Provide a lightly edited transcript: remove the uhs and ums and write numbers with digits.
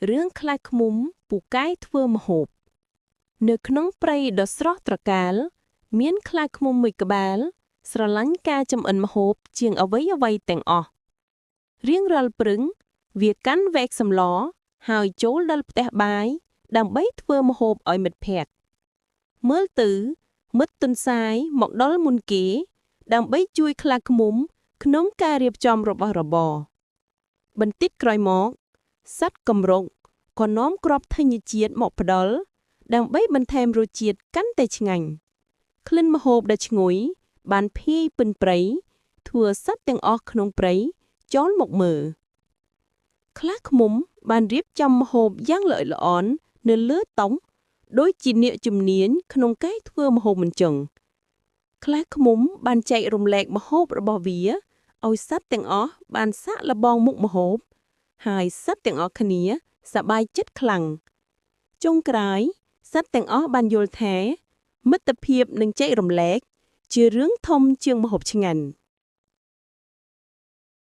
រឿងខ្លាចឃ្មុំពូកែធ្វើម្ហូបនៅក្នុងព្រៃដ៏ស្រស់ត្រកាលមានខ្លាចឃ្មុំមួយក្បាលស្រឡាញ់ការចម្អិនម្ហូបជាងអ្វីទាំងអស់រៀងរាល់ព្រឹងវាកាន់វែកសម្លហើយចូលដល់ផ្ទះបាយដើម្បីធ្វើម្ហូបឲ្យមិត្តភក្តិមើលទៅមិត្តទន្សាយមកដល់មុនគេដើម្បីជួយខ្លាចឃ្មុំក្នុងការរៀបចំរបស់របរបន្តិចក្រោយមកសត្វកម្រុកក៏នាំគ្រាប់ធញ្ញជាតិមកផ្ដល់ដើម្បីបន្ថែមរសជាតិកាន់តែឆ្ងាញ់ក្លិនម្ហូបដែលឈ្ងុយបានភាយពេញព្រៃធ្វើសត្វទាំងអស់ក្នុងព្រៃចូលមកមើលខ្លាឃ្មុំបានរៀបចំម្ហូបយ៉ាងល្អិតល្អន់នៅលើតុដូចជាអ្នកជំនាញក្នុងការធ្វើម្ហូបមិនចឹងខ្លាឃ្មុំបានចែករំលែកម្ហូបរបស់វាឲ្យសត្វទាំងអស់បានសាកល្បងមុខម្ហូបហើយសត្វទាំងអស់គ្នាសប្បាយចិត្តខ្លាំងចុងក្រោយសត្វទាំងអស់បានយល់ថាមិត្តភាពនិងចែករំលែកជារឿងធំជាងម្ហូបឆ្ងាញ់